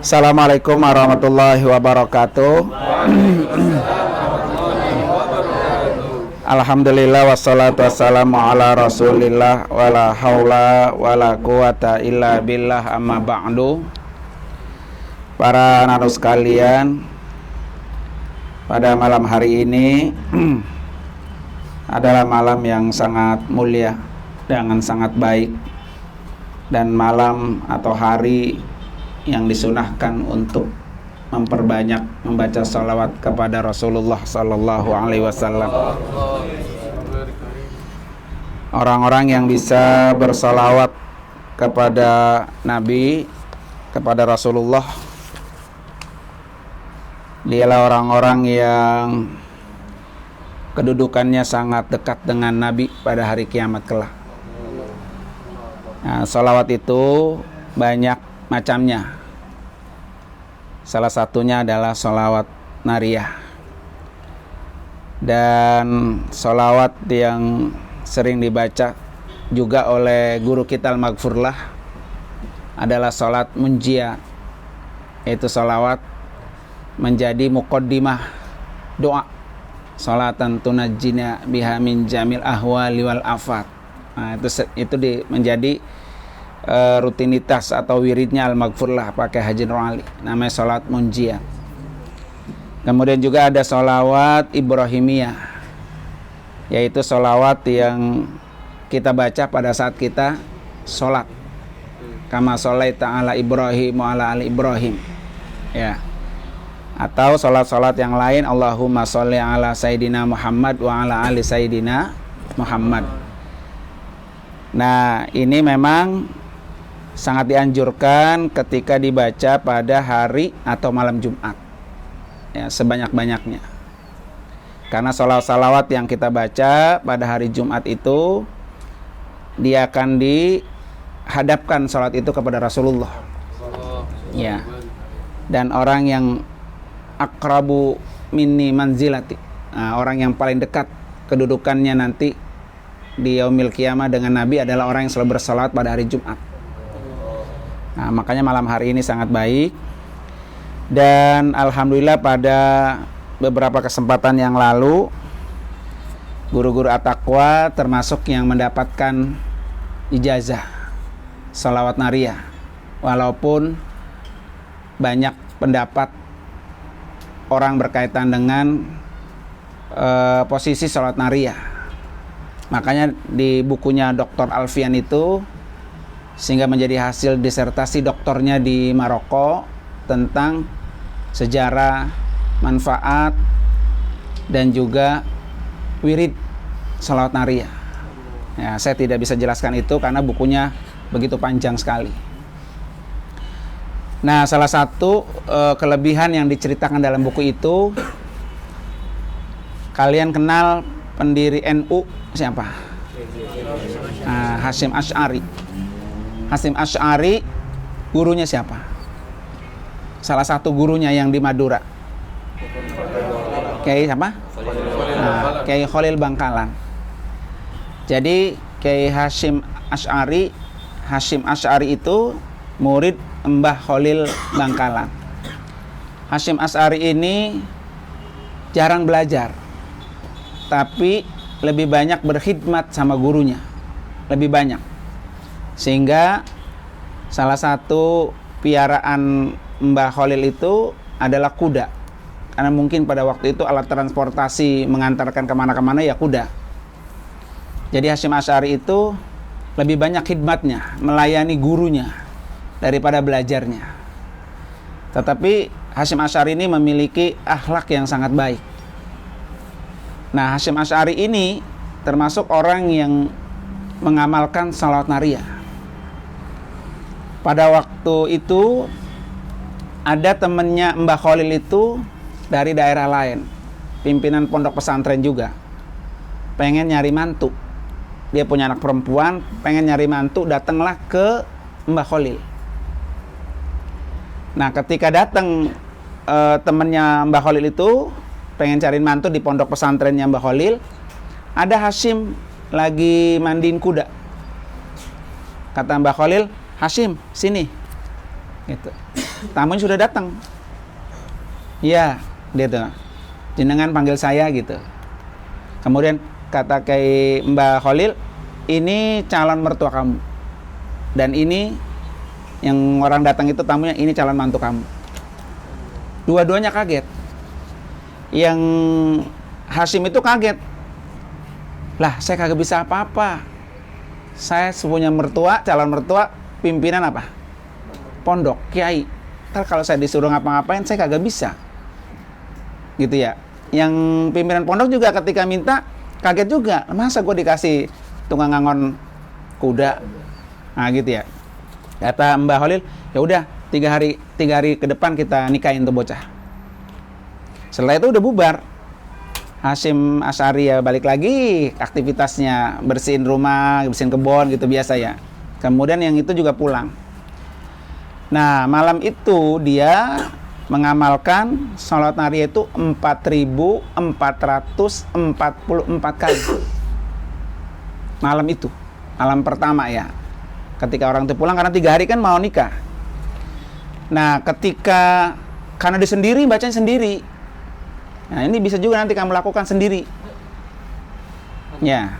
Assalamualaikum warahmatullahi wabarakatuh. Alhamdulillah wassalatu wassalamu ala rasulillah wala haula wala quwata illa billah amma ba'du. Para naros sekalian, pada malam hari ini adalah malam yang sangat mulia dengan sangat baik, dan malam atau hari yang disunahkan untuk memperbanyak membaca salawat kepada Rasulullah Sallallahu Alaihi Wasallam. Orang-orang yang bisa bersalawat kepada Nabi, kepada Rasulullah, dialah orang-orang yang kedudukannya sangat dekat dengan Nabi pada hari kiamat kelak. Nah, salawat itu banyak macamnya. Salah satunya adalah sholawat nariyah. Dan sholawat yang sering dibaca juga oleh guru kita Al-Maghfurlah adalah sholat munjiyah, yaitu sholawat menjadi muqaddimah doa, sholatan tunajjina biha min jamil ahwali wal afat. Nah, itu menjadi rutinitas atau wiridnya Al-Maghfurlah pakai Haji Nur Ali, namanya sholat munjiyah. Kemudian juga ada sholawat Ibrahimiyah, yaitu sholawat yang kita baca pada saat kita sholat, kama sholaita ala Ibrahim wa ala ali Ibrahim, ya. Atau sholat-sholat yang lain, Allahumma sholli ala Sayyidina Muhammad wa ala ali Sayyidina Muhammad. Nah, ini memang sangat dianjurkan ketika dibaca pada hari atau malam Jumat, ya, sebanyak-banyaknya. Karena salawat yang kita baca pada hari Jumat itu, dia akan dihadapkan salat itu kepada Rasulullah, ya. Dan orang yang akrabu minni manzilati, nah, orang yang paling dekat kedudukannya nanti di yaumil qiyamah dengan Nabi adalah orang yang selalu bersalawat pada hari Jumat. Nah, makanya malam hari ini sangat baik. Dan alhamdulillah pada beberapa kesempatan yang lalu, guru-guru at-taqwa termasuk yang mendapatkan ijazah sholawat nariyah, walaupun banyak pendapat orang berkaitan dengan posisi sholawat nariyah. Makanya di bukunya Dr. Alfian itu, sehingga menjadi hasil disertasi doktornya di Maroko tentang sejarah, manfaat, dan juga wirid sholawat nariyah. Ya, saya tidak bisa jelaskan itu karena bukunya begitu panjang sekali. Nah, salah satu kelebihan yang diceritakan dalam buku itu, kalian kenal pendiri NU siapa? Hasyim Asy'ari. Hasyim Asy'ari gurunya siapa? Salah satu gurunya yang di Madura. Kiai siapa? Kiai Khalil Bangkalan. Jadi Kiai Hasyim Asy'ari itu murid Mbah Khalil Bangkalan. Hasyim Asy'ari ini jarang belajar, tapi lebih banyak berkhidmat sama gurunya, lebih banyak. Sehingga salah satu piaraan Mbah Khalil itu adalah kuda, karena mungkin pada waktu itu alat transportasi mengantarkan kemana-kemana ya kuda. Jadi Hasyim Asy'ari itu lebih banyak khidmatnya, melayani gurunya daripada belajarnya. Tetapi Hasyim Asy'ari ini memiliki akhlak yang sangat baik. Nah, Hasyim Asy'ari ini termasuk orang yang mengamalkan sholawat nariyah. Pada waktu itu ada temannya Mbah Khalil itu dari daerah lain, pimpinan pondok pesantren juga, pengen nyari mantu. Dia punya anak perempuan, pengen nyari mantu, datanglah ke Mbah Khalil. Nah, ketika datang temannya Mbah Khalil itu pengen cari mantu di pondok pesantrennya Mbah Khalil, ada Hasyim lagi mandiin kuda. Kata Mbah Khalil, Hasyim, sini. Gitu. tamunya sudah datang. Iya, dia tuh, jenengan panggil saya gitu. Kemudian kata Kiai Mbah Khalil, ini calon mertua kamu. Dan ini yang orang datang itu tamunya, ini calon mantu kamu. Dua-duanya kaget. Yang Hashim itu kaget. Lah, saya kagak bisa apa-apa. Saya punya mertua, calon mertua, pimpinan apa? Pondok, kiai. Ntar kalau saya disuruh ngapa-ngapain, saya kagak bisa. Gitu ya. Yang pimpinan pondok juga ketika minta, kaget juga. Masa gue dikasih tukang ngangon kuda? Nah gitu ya. Kata Mbah Khalil, ya udah 3 hari ke depan kita nikahin tuh bocah. Setelah itu udah bubar. Hashim Asy'ari ya balik lagi aktivitasnya, bersihin rumah, bersihin kebun gitu biasa ya. Kemudian yang itu juga pulang. Nah malam itu dia mengamalkan sholat nariyah itu 4.444 kali. Malam itu, malam pertama ya. Ketika orang itu pulang karena 3 hari kan mau nikah. Nah karena dia sendiri, bacanya sendiri. Nah ini bisa juga nanti kamu lakukan sendiri. Ya,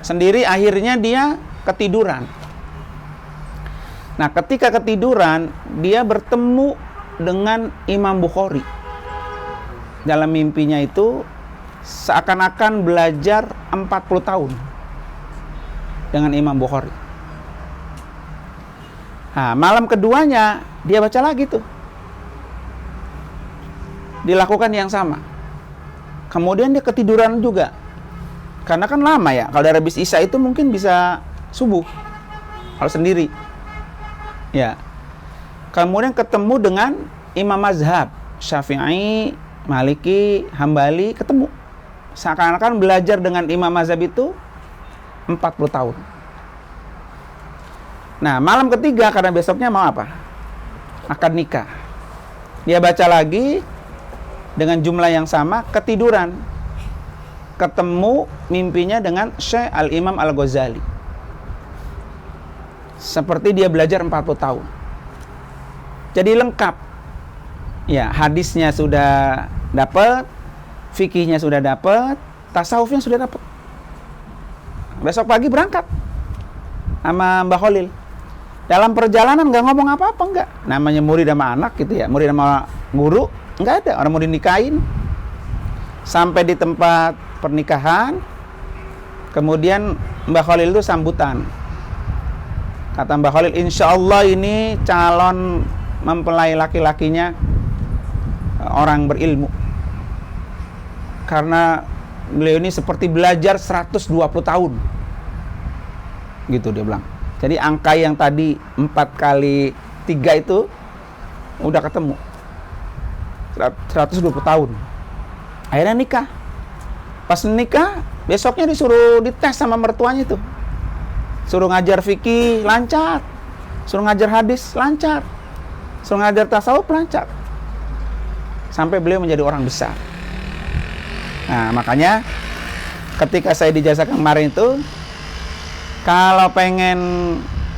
sendiri akhirnya dia ketiduran. Nah ketika ketiduran dia bertemu dengan Imam Bukhari. Dalam mimpinya itu seakan-akan belajar 40 tahun dengan Imam Bukhari. Nah, malam keduanya dia baca lagi tuh. Dilakukan yang sama. Kemudian dia ketiduran juga. Karena kan lama ya. Kalau dari habis Isya itu mungkin bisa subuh. Kalau sendiri. Ya. Kemudian ketemu dengan imam mazhab Syafi'i, Maliki, Hambali, ketemu. Seakan-akan belajar dengan imam mazhab itu 40 tahun. Nah, malam ketiga karena besoknya mau apa? Akad nikah. Dia baca lagi dengan jumlah yang sama, ketiduran. Ketemu mimpinya dengan Syekh Al-Imam Al-Ghazali. Seperti dia belajar 40 tahun. Jadi lengkap. Ya, hadisnya sudah dapat, fikihnya sudah dapat, tasawufnya sudah dapat. Besok pagi berangkat sama Mbah Khalil. Dalam perjalanan nggak ngomong apa-apa, nggak. Namanya murid sama anak gitu ya, murid sama guru, nggak ada. Orang mau dinikahin. Sampai di tempat pernikahan, kemudian Mbah Khalil itu sambutan. Kata Mbah Khalil, insya Allah ini calon mempelai laki-lakinya orang berilmu. Karena beliau ini seperti belajar 120 tahun. Gitu dia bilang. Jadi angka yang tadi 4 kali 3 itu udah ketemu. 120 tahun. Akhirnya nikah. Pas nikah, besoknya disuruh dites sama mertuanya itu. Suruh ngajar fikih, lancar. Suruh ngajar hadis, lancar. Suruh ngajar tasawuf, lancar. Sampai beliau menjadi orang besar. Nah, makanya ketika saya di jasa kemarin itu, kalau pengen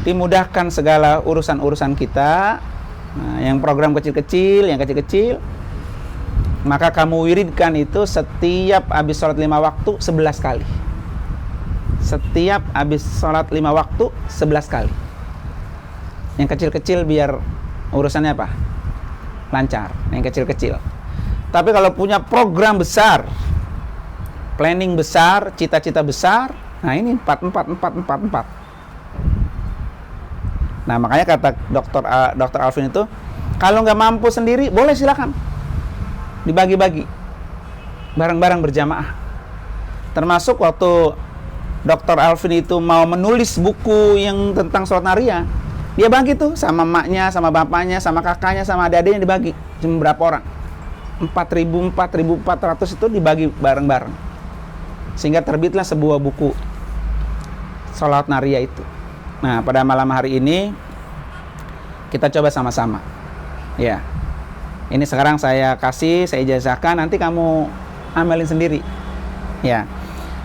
dimudahkan segala urusan-urusan kita, nah, yang program kecil-kecil, yang kecil-kecil, maka kamu wiridkan itu setiap habis sholat 5 waktu 11 kali. Setiap habis sholat 5 waktu 11 kali. Yang kecil-kecil biar urusannya apa? Lancar. Yang kecil-kecil. Tapi kalau punya program besar, planning besar, cita-cita besar, nah ini 4. Nah makanya kata Dr. Alvin itu, kalau nggak mampu sendiri, boleh silakan dibagi-bagi, bareng-bareng berjamaah. Termasuk waktu Dr. Alvin itu mau menulis buku yang tentang sholat nariyah, dia bagi tuh sama maknya, sama bapaknya, sama kakaknya, sama adik-adiknya dibagi. Cuma berapa orang? 4.400 itu dibagi bareng-bareng. Sehingga terbitlah sebuah buku sholat nariyah itu. Nah, pada malam hari ini kita coba sama-sama. Ya. Ini sekarang saya kasih, saya ijazahkan, nanti kamu amalin sendiri. Ya.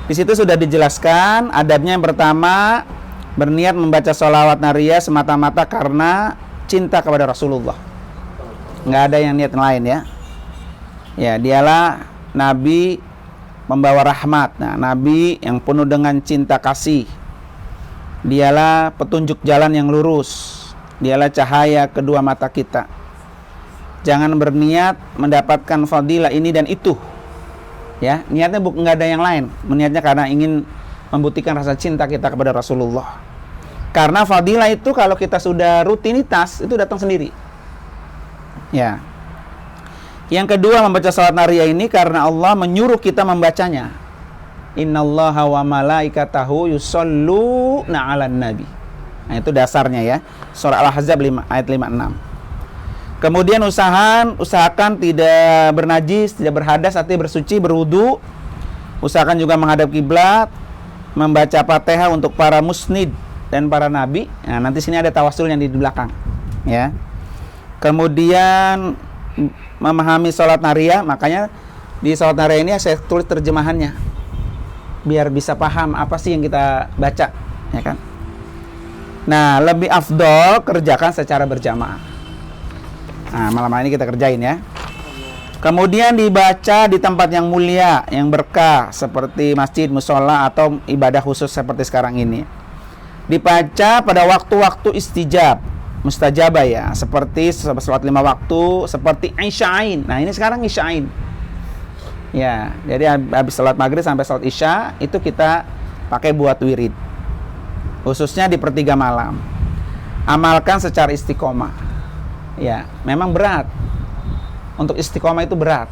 Di situ sudah dijelaskan adabnya. Yang pertama, berniat membaca sholawat nariyah semata-mata karena cinta kepada Rasulullah. nggak ada yang niat lain ya. Ya, dialah Nabi membawa rahmat. Nah, Nabi yang penuh dengan cinta kasih. Dialah petunjuk jalan yang lurus. Dialah cahaya kedua mata kita. Jangan berniat mendapatkan fadilah ini dan itu. Ya, niatnya nggak ada yang lain. Niatnya karena ingin membuktikan rasa cinta kita kepada Rasulullah. Karena fadilah itu kalau kita sudah rutinitas itu datang sendiri. Ya. Yang kedua, membaca salat nariyah ini karena Allah menyuruh kita membacanya. Innallaha wa malaikatahu yusholluna 'alan nabi. Nah, itu dasarnya ya. Surah Al-Ahzab ayat 56. Kemudian usahakan tidak bernajis, tidak berhadas, artinya bersuci, berwudu. Usahakan juga menghadap kiblat, membaca Fatihah untuk para musnid dan para nabi. Nah, nanti sini ada tawasulnya di belakang, ya. Kemudian memahami sholat nariyah, makanya di sholat nariyah ini saya tulis terjemahannya, biar bisa paham apa sih yang kita baca, ya kan? Nah, lebih afdol kerjakan secara berjamaah. Nah, malam hari ini kita kerjain ya. Kemudian dibaca di tempat yang mulia, yang berkah, seperti masjid, musola, atau ibadah khusus seperti sekarang ini. Dibaca pada waktu-waktu istijab, mustajabah ya, seperti sholat 5 waktu, seperti isya'in. Nah, ini sekarang isya'in. Ya, jadi habis sholat maghrib sampai sholat isya, itu kita pakai buat wirid. Khususnya di pertiga malam. Amalkan secara istiqomah. Ya, memang berat. Untuk istiqomah itu berat.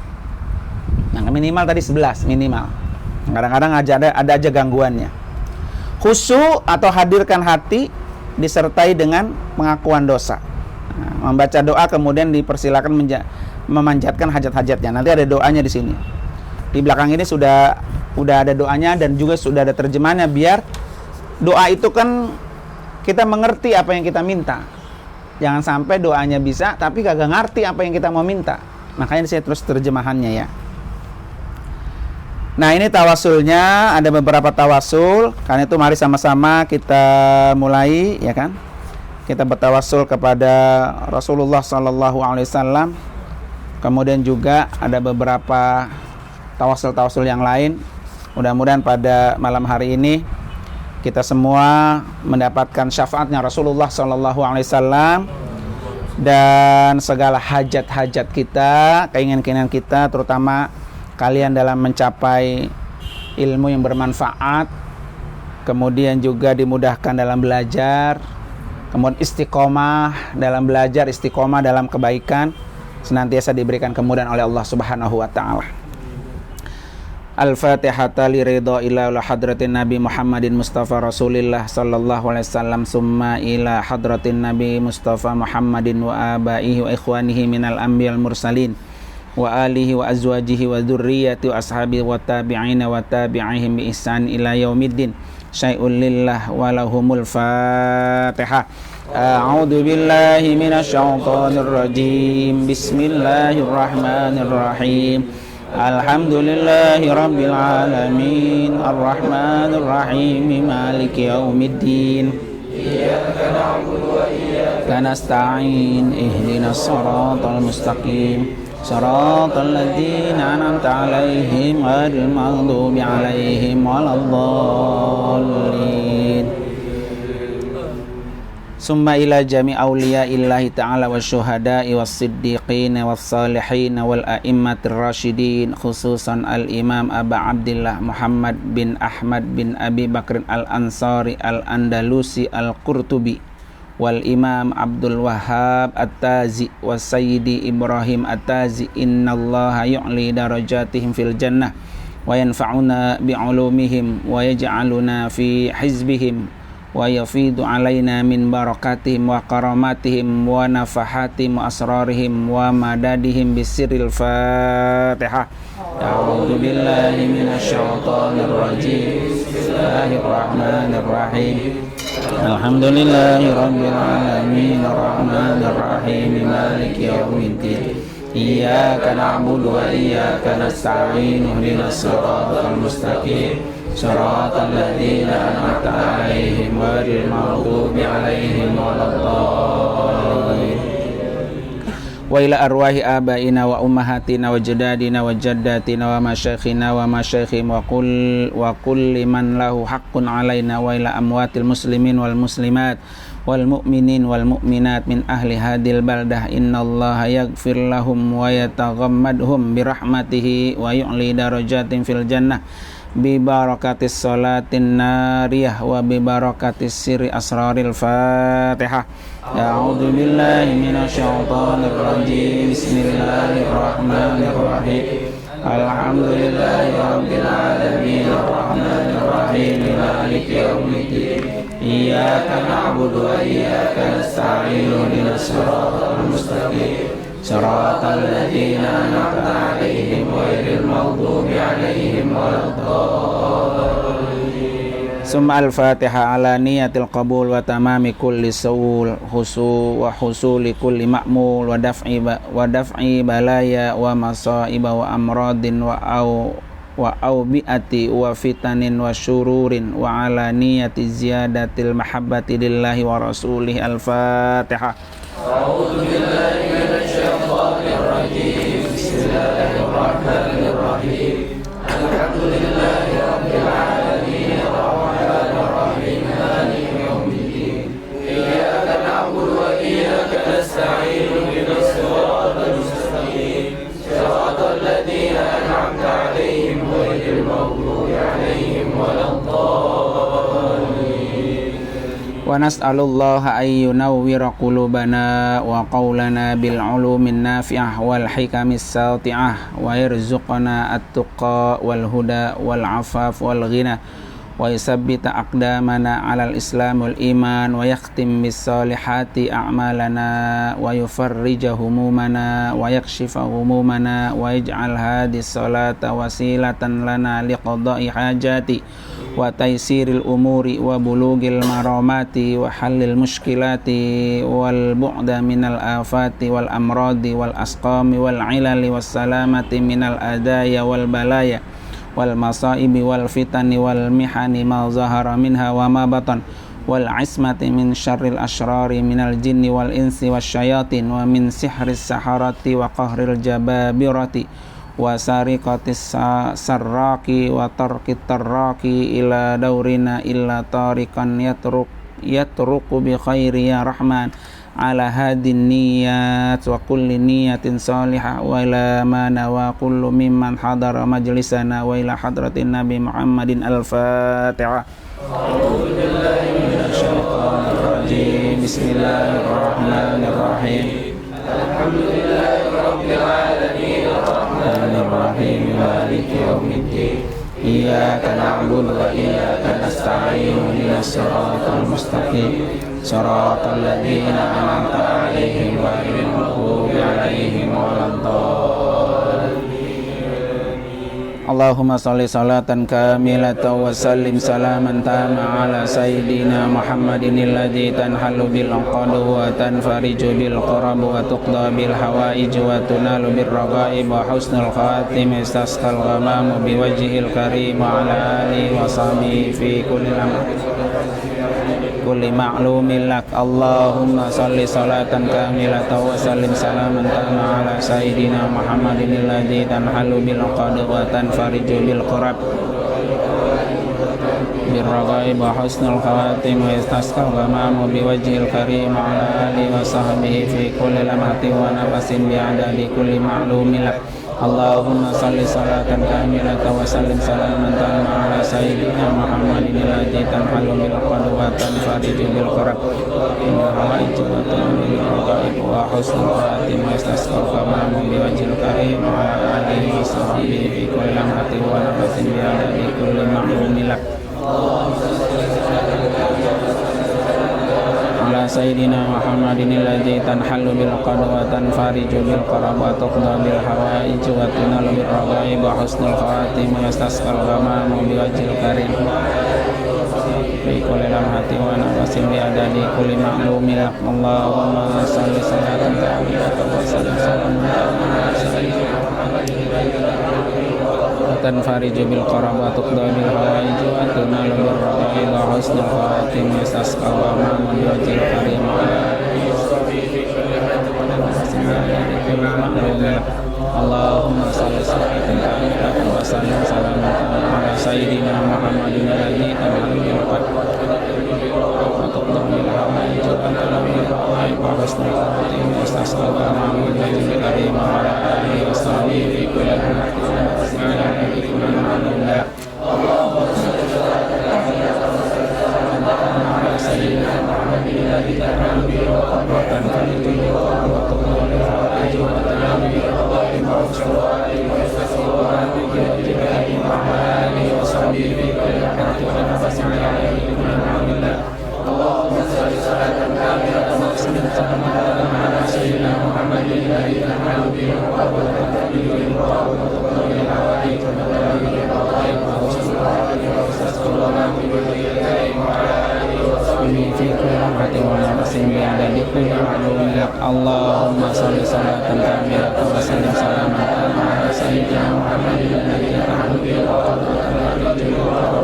Nah, minimal tadi 11 minimal. Kadang-kadang ada aja gangguannya. Khusyuk atau hadirkan hati disertai dengan pengakuan dosa. Nah, membaca doa kemudian dipersilakan memanjatkan hajat-hajatnya. Nanti ada doanya di sini. Di belakang ini sudah ada doanya dan juga sudah ada terjemahannya, biar doa itu kan kita mengerti apa yang kita minta. Jangan sampai doanya bisa tapi kagak ngerti apa yang kita mau minta. Makanya saya terus terjemahannya ya. Nah, ini tawasulnya, ada beberapa tawasul. Karena itu mari sama-sama kita mulai ya kan. Kita bertawasul kepada Rasulullah SAW. Kemudian juga ada beberapa tawasul-tawasul yang lain. Mudah-mudahan pada malam hari ini kita semua mendapatkan syafaatnya Rasulullah SAW, dan segala hajat-hajat kita, keinginan-keinginan kita, terutama kalian dalam mencapai ilmu yang bermanfaat, kemudian juga dimudahkan dalam belajar, kemudian istiqomah dalam belajar, istiqomah dalam kebaikan, senantiasa diberikan kemudahan oleh Allah Subhanahu wa taala. Al-Fatihata li ridha ila hadratin Nabi Muhammadin Mustafa Rasulillah sallallahu alaihi wasallam, summa ila hadratin Nabi Mustafa Muhammadin wa abaihi wa ikhwanihi minal anbiya'il mursalin wa alihi wa azwajihi wa dzurriyyati wa ashabihi wa tabi'ina wa tabi'ihim bi ihsan ila yaumiddin. Syai'un lillah wa lahumul Fatihah. A'udzu billahi minasy syaithanir rajim. Bismillahirrahmanirrahim. Alhamdulillahi rabbil alamin, arrahmanir rahim, maliki yaumiddin. Iyyaka na'budu wa iyyaka nasta'in, ihdinas siratal mustaqim, siratal ladzina an'amta 'alaihim ghairil maghdubi 'alaihim waladdallin. Summa ila jami' awliya illahi ta'ala wa syuhada'i was siddiqin was salihin wal a'immatir rasyidin, khususan al-imam Aba Abdillah Muhammad bin Ahmad bin Abi Bakr al-Ansari al-Andalusi al-Qurtubi, wal imam Abdul Wahhab at-Tazi was sayyidi Ibrahim at-Tazi. Innallaha yu'li darajatihim fil jannah wa yanfa'una bi'ulumihim wa yaj'aluna fi hizbihim wa yafidu alaina min barakatihim wa karamatihim wa nafahatihim wa asrarihim wa madadihim bisirril Fatihah. A'udzu billahi minasy syaithanir rajim. Bismillahirrahmanirrahim. Alhamdulillahi rabbil alamin, arrahmanir rahim, maliki yaumiddin. Iyyaka na'budu wa iyyaka nasta'in, ihdinas siratal mustaqim, siratal ladzina an'amta 'alaihim ghairil maghdubi 'alaihim waladdallin. wa ila arwahi abaina wa ummahatina wa jadadina wa jaddatina wa masyayikhina wa masyayikhim wa kulli man lahu haqqun alaina wa ila amwatil muslimin wal muslimat wal mu'minin wal mu'minat min ahli hadil baldah innallaha yaghfir lahum wa yataghammadhum birahmatihi wa yu'li darajatin fil jannah bi barakatis salatin nariyah wa bi barakatis sirri asraril fatihah. A'udzu billahi minasyaitonir rajim. Bismillahirrahmanirrahim. Alhamdulillahi rabbil alamin arrahmanir rahim maliki yaumiddin. Iyyaka na'budu wa iyyaka nasta'in ihdinas siratal mustaqim siratal ladzina an'amta 'alaihim ghairil maghdubi 'alaihim waladdallin. Summa al-Fatihah ala niyatil qabul wa tamami kulli sawul wa husuli kulli ma'mul wa daf'i balaya wa masaiba wa amradin wa bi'ati wa fitanin wa syururin wa ala niyati ziyadatil mahabbati lillahi wa rasulih. Al-Fatihah. A'udzu billahi minasyaitonir rajim. Bismillahirrahmanirrahim. Alhamdulillahi rabbil alamin arrahmanir rahim maliki yaumiddin. Iyyaka na'budu wa iyyaka nasta'in ihdinas siratal mustaqim siratal ladzina an'amta 'alaihim ghairil maghdubi 'alaihim waladdallin. Wa nas'alullaha ay yunawwira qulubana wa qawlana bil ulumin nafi'ah wal hikamis sati'ah wa yarzuqana at-tuqa wal huda wal afaf wal ghina wa yusabbita aqdamana 'alal islam wal iman wa yakhtim bis salihati a'malana wa yufarrija humumana wa yakshifa humumana wa yaj'al hadhihi salata wasilatan lana liqada'i hajati wa taysiril umuri wa bulugil maramati wa halil mushkilati wal bu'da minal afati wal amradi wal asqami wal ilali was salamati minal adaya wal balaya wal masaibi wal fitani wal mihani ma zahara minha wa ma batan wal ismati min syarril asyrari minal jinni wal insi wasyayatin wa min sihris saharati wa qahril jababirati wa sariqatis sarraqi wa tarkit tarraqi ila daurina illa tarikan yatruku bi khairi ya rahman ala hadin niyat wa kulli niyatin salihah wa ila mana wa kullu mimman hadara majlisana wa ila hadratin nabi Muhammadin. Al-Fatihah. A'udzu billahi minasyaitonir rajim. Bismillahirrahmanirrahim. Alhamdulillahi rabbil alamin arrahmanir rahim maliki yaumiddin. Iyyaka na'budu wa iyyaka nasta'in ihdinas siratal mustaqim siratal ladzina an'amta 'alaihim ghairil maghdubi 'alaihim waladdallin. Allahumma shalli salatan kamilatan wa sallim salaman tama ala sayyidina Muhammadin alladzi tanhalu bil 'uqad wa tanfariju bil qurab wa tuqda bil hawaij wa tunalu bir raghaib wa husnul khatim istasqal ghamam bi wajhil karim ala alihi wa sahbihi fi kulli ma'lumin lak. Allahumma shalli salatan kamilatan wa sallim salaman tama ala sayyidina Muhammadin alladzi tanhalu bil 'uqad wa fariju bil qurab bir raghaib wa husnul khawatim wa istasqal ghamamu bi wajhil karim ala alihi wa sahbihi fi kulli lamhatin wa nafasin bi adadi kulli ma'lumin lak. Allahumma salli salatan kamilatan wa sallim salaman tamma ala sayyidina Muhammadin alladzi tanhalu bil qad wa tanfariju bil qurab min hawaij wa bil raghaib wa husnul khatim wa istasqal ghamamu bi wajhil karim ala alihi wa sahbihi fi kulli lamhatin wa nafasin bi adadi kulli ma'lumin lak. ala sayyidina Muhammadin alladzi tanhalu bil qad wa tanfariju bil qarab wa tuqda bil hawaij wa tunalu bil raghaib wa husnul khatim wa yastasqal ghamamu bi wajhil karim fi kulli lamhati wa nafasin bi adadi kulli ma'lumin. Allahumma shalli salatan kamilatan wa sallim salaman ala sayyidina tanfariju bil qarab wa tuqda bil hawaij wa tunalu bil raghaib wa husnul khatim wa yastasqal ghamamu bi wajhil karim ala alihi wa sahbihi fi kulli hatin wa nafasin bi adadi sayyidina Muhammadin alladzi tanhalu bil qadr wa taqdimu lahu ajran wa husnul khatimah wa sallallahu alaihi wa ala alihi wa sahbihi fi kulli haal. Allahumma shalli ala sayyidina Muhammadin alladzi tanhalu bil qadr wa taqdimu lahu ajran wa husnul khatimah wa sallallahu alaihi wa ala alihi wa sahbihi fi kulli haal. Allahumma shalli salatan kamilatan wa salatan ala sayyidina Muhammadin alladzi tanhalu bil qadr wa taqdimu lahu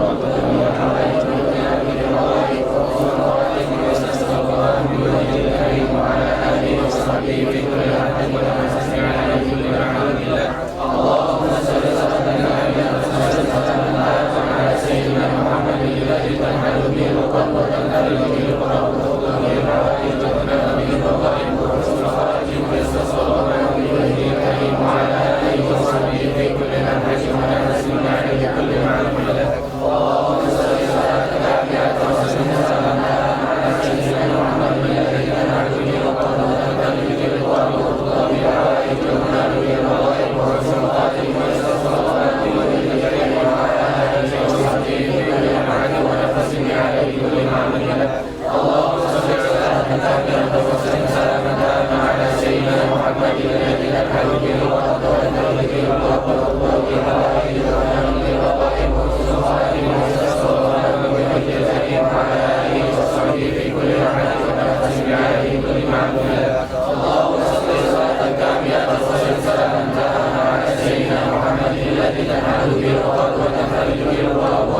Allahumma shalli salatan kamilatan wa sallim salaman ala sayyidina Muhammadin alladzi tanhalu bil qadr wa taqdimu Allahumma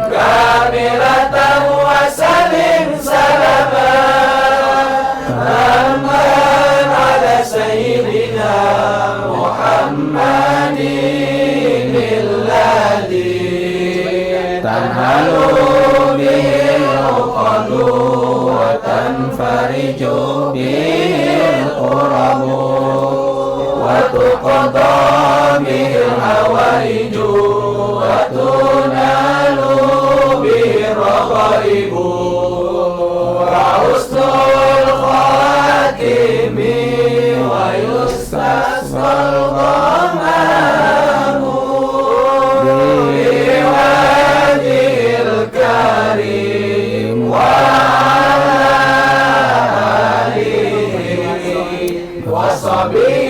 kamilatan wa salim salaman tamman ala sayyidina Muhammadin alladhi tanhalu bihil uqadu wa tanfariju bihil qurabu wa tuqadha bihil hawaiju wa tunalu bihil raghaibu wa husnul khatimi wa yustasqal ghamamu biwajhil karim wa alihi wa sahbihi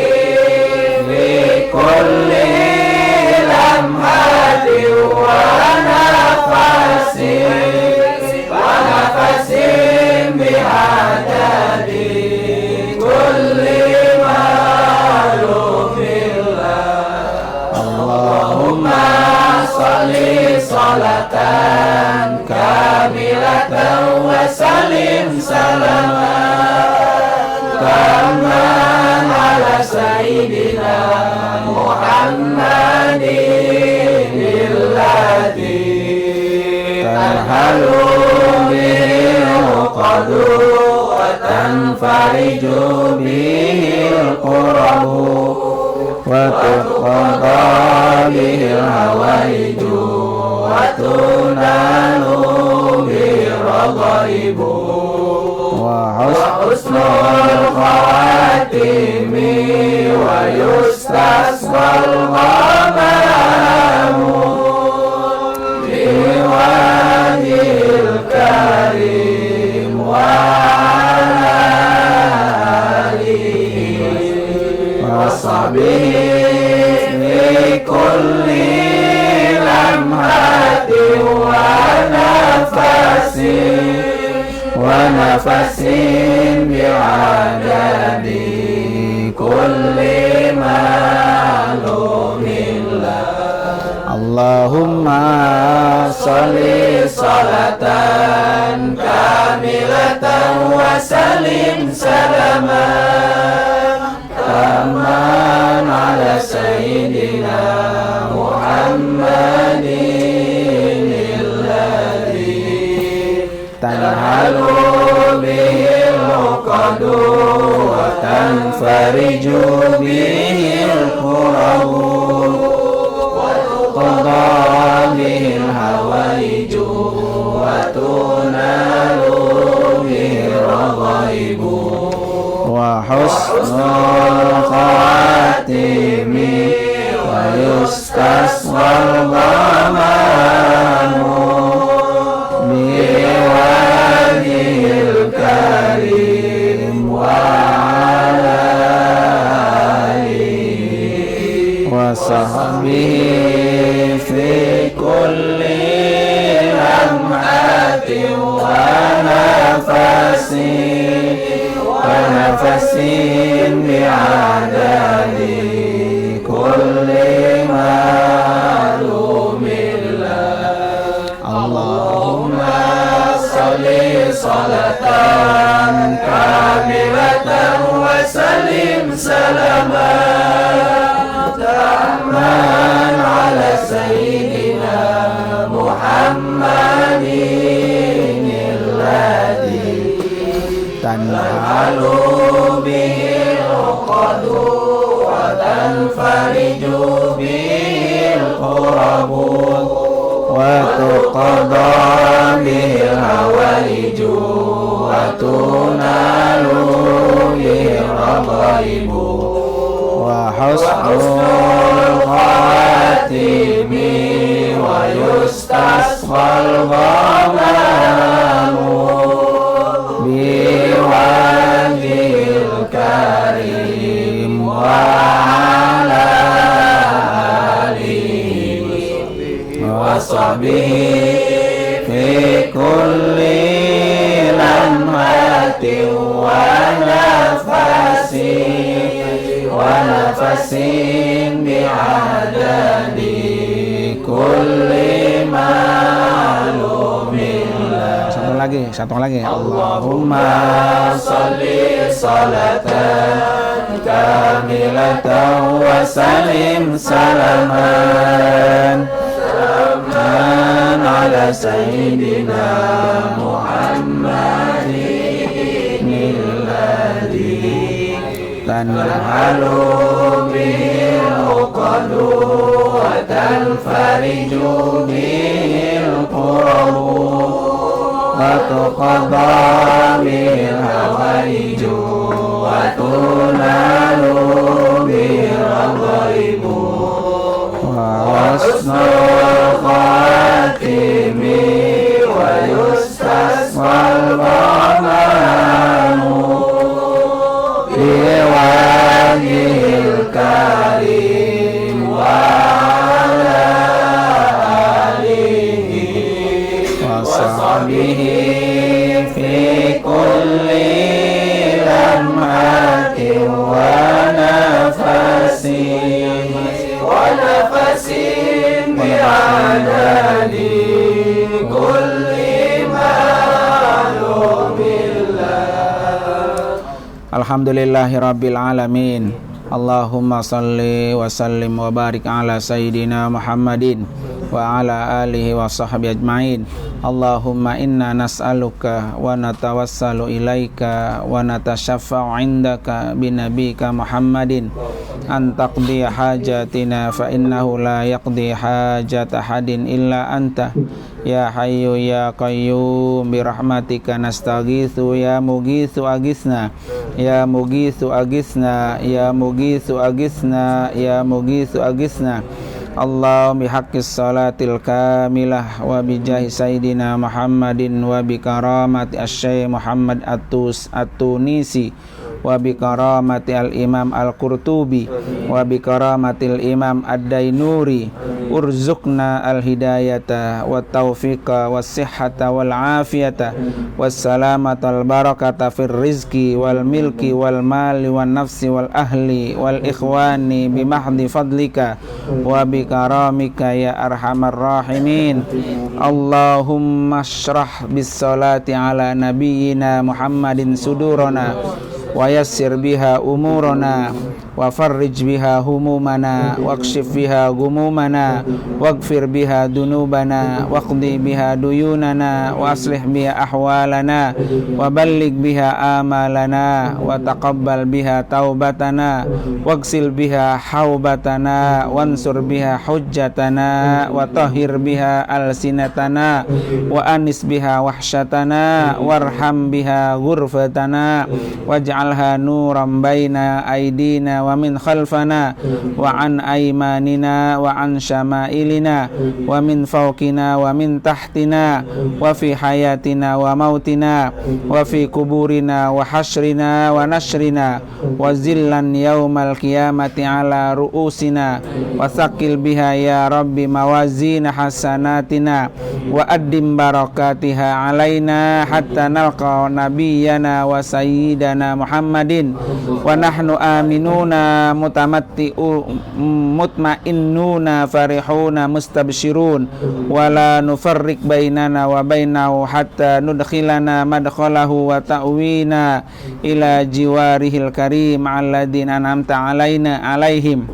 fi kulli lamhatin wa nafasin bi'adadi kulli ma'lumillah. Allahumma salli salatan kamilatan wa salim salaman tamman ala sayyidina Muhammadin alladhi tanhalu bihil uqadu wa tanfariju bihil qurabu wa tuqadha bihil hawaiju wa tunalu bihil raghaibu wa husnul khatimi wa yustasqal ghamamu biwajhil karim wa alihi wa sahbihi fi kulli lamhatin wa nafasin bi'adadi kulli ma'lumillah. Allahumma salli salatan kamilatan wa salim salaman tamman ala sayyidina Muhammadin alladhi tanhalu bihil uqadu wa tanfariju bihil qurabu qadha bihil hawaiju wa tunalu bihil raghaibu wa husnul khatimi wa yustasqal ghamamu biwajhil karim wa alihi wa sahbihi fi kulli lamhatin wa nafasin bi'adadi kulli ma'lumillah. Allahumma salli salatan kamilatan wa salim salaman tamman ala sayyidina Muhammadin alladhi tanhalu bihil uqadu wa tanfariju bihil qurabu wa tuqadha bihil hawaiju wa tunalu bihil raghaibu wa husnul khatimi wa yustasqal ghamamu biwajhil karim wa ala alihi wa sahbihi fi kulli lamhatin wa nafasin bi'adadi kulli satu lagi. Allahumma salli salatan kamilatan wa salim salaman ala sayyidina Muhammadin alladhi tanhalu bihil uqadu wa tanfariju bihil qurabu wa tuqadha bihil hawaiju wa tunalu bihil ghaibu wa husnul khatimi wa yustasqal ghamanu biwajhil karim wa ala alihi wa sahbihi fi kulli lamhatin wa nafasin bi'adadi kulli ma'lubillah. Alhamdulillahirabbil alamin. Allahumma salli wa sallim wa barik ala sayyidina Muhammadin wa ala alihi wa sahbihi ajmain. Allahumma inna nas'aluka wa natawassalu ilaika wa natashaffa'u indaka binabika Muhammadin an taqdi hajatina fa innahu la yaqdi hajata hadin illa anta ya hayyu ya qayyum bi rahmatika nastaghitsu ya mughitsu aghithna ya mughitsu aghithna ya mughitsu aghithna ya mughitsu aghithna. Allahumma bihaqqis salatil kamilah wa bijahi sayyidina Muhammadin wa bi karamati asy-syekh Muhammad at-Tunisi wa bi karamati al-Imam al-Qurtubi wa bi karamatil Imam ad-Dainuri urzuqna al-hidayata wat taufiqa was sihhata wal afiyata was salamata wal barakata fir rizqi wal milki wal mali wan nafsi wal ahli wal ikhwani bi mahdi fadlika wa bi karamika ya arhamar rahimin. Allahumma shrah bis salati ala nabiyyina Muhammadin sudurana wa yassir biha umurana wa farrij biha humumana waqshif biha gumumana waghfir biha dunubana waqdi biha duyunana wa aslih biha ahwalana wa balligh biha amalana wa taqabbal biha taubatana waghsil biha haubatana wansur biha hujjatana wa tahhir biha alsinatana wa anis biha wahsyatana warham biha ghurfatana waj'alha nuran baina aidina wa min khalfana wa an aymanina wa an syama'ilina wa min fawqina wa min tahtina wa fi hayatina wa mautina wa fi kuburina wa hasyrina wa nashrina wa zillan yaumal qiyamati ala ru'usina wa thaqil biha ya rabbi mawazina hasanatina wa addim barakatiha alaina hatta nalqa nabiyyana wa sayyidana Muhammadin wa nahnu aminuna mutmainnuna farihuna mustabshirun wa la nufarriq bainana wa bainahu hatta nudkhilana madkhalahu wa ta'wina ila jiwarihil karim alladhina an'amta alaihim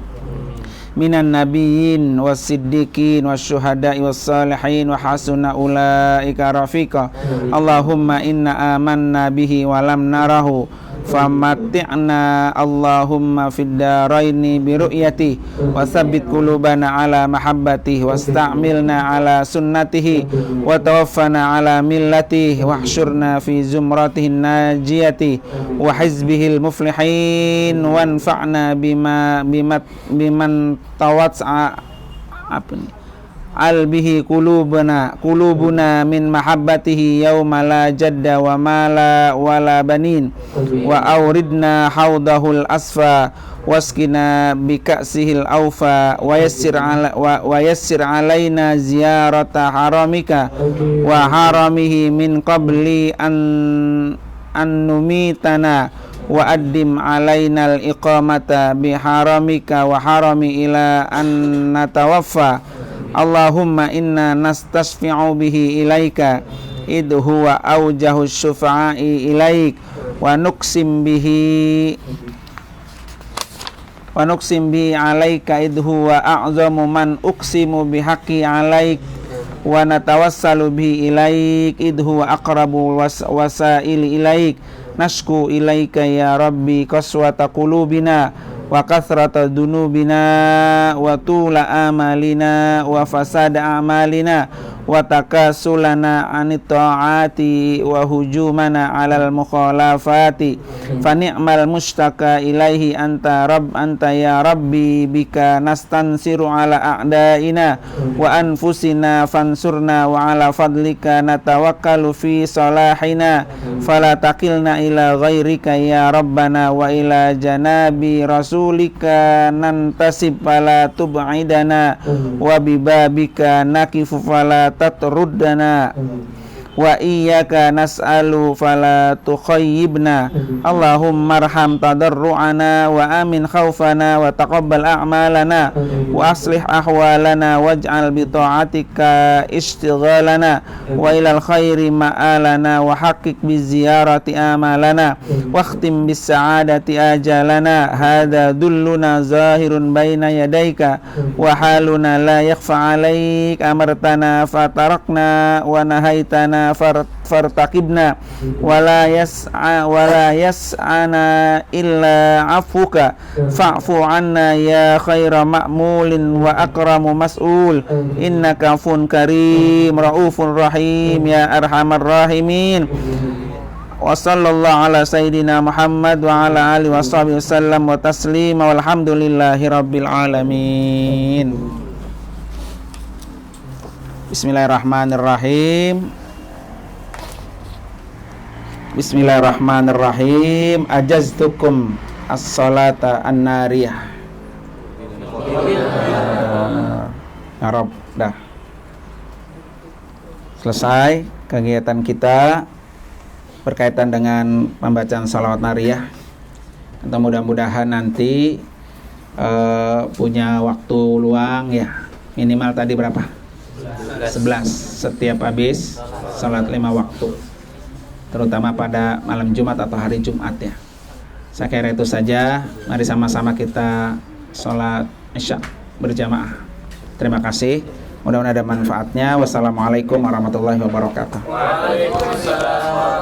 minan nabiyyin was-siddiqin wasyuhada'i was-salihin wa hasuna ulaika rafiqa. Allahumma inna amanna bihi wa lam narahu famatti'na Allahumma fid daraini bi ru'yati wa tsabbit qulubana ala mahabbatihi wasta'milna ala sunnatihi wa tawaffana ala millatihi wahsyurna fi zumratihi najiyati wa hizbihil muflihin wanfa'na biman tawatsa albihi qulubuna min mahabbatihi yawma la jadda wa mala wala banin wa auridna haudahul asfa waskina bika'sihil awfa wa yassir alaina ziyarata haramika wa haramihi min qabli an numitana wa addim alaina al-iqamata biharamika wa harami ila an natawaffa. Allahumma inna nastasfi'u bihi ilaika idh huwa awjahu syufa'i ilaik wa nuqsim bihi alaika idh huwa a'zamu man uqsimu bihaqqi alaik wa natawassalu bihi ilaik idh huwa aqrabu wasaili ilaik nashku ilaika ya rabbi qaswata qulubina wa kathrata dunubina wa tula amalina wa fasada amalina wa takasulana anit ta'ati wa hujumana alal mukhalafati fa ni'mal mustaka ilaihi anta ya rabbi bika nastansiru ala a'daina wa anfusina fansurna wa ala fadlika natawakkalu fi salahina fala taqilna ila ghairika ya rabbana wa ila janabi rasulika nantasib fala tub'idana wa bibabika nakifu fala tatruddana wa iyyaka nas'alu fala tukhayyibna Allahumma arham tadarru'ana wa amin khawfana wa taqabbal a'malana wa aslih ahwalana waj'al bi ta'atika ishtighalana wa ilal khairi ma'alana wa haqqiq bi ziyarati amalana wa khtim bis sa'adati ajalana hadha dulluna zahirun baina yadayka wa haluna la yakhfa 'alaik amartana fatarakna wa nahaitana fartaqibna wala yas'ana illa afuka fa'fu anna ya khaira ma'mulin wa akramu mas'ul innaka afun karim raufur rahim ya arhamar rahimin wa sallallahu ala sayyidina Muhammad wa ala alihi wa sahbihi wasallam wa taslima walhamdulillahi rabbil alamin. Bismillahirrahmanirrahim. Bismillahirrahmanirrahim. Ajaztukum as-salata an-nariyah. Ya Rabb, dah. Selesai kegiatan kita berkaitan dengan pembacaan salawat nariyah. Atau mudah-mudahan nanti punya waktu luang ya. Minimal tadi berapa? 11 setiap habis salat 5 waktu. Terutama pada malam Jumat atau hari Jumat ya. Saya kira itu saja. Mari sama-sama kita sholat Isya berjamaah. Terima kasih. Mudah-mudahan ada manfaatnya. Wassalamualaikum warahmatullahi wabarakatuh. Waalaikumsalam.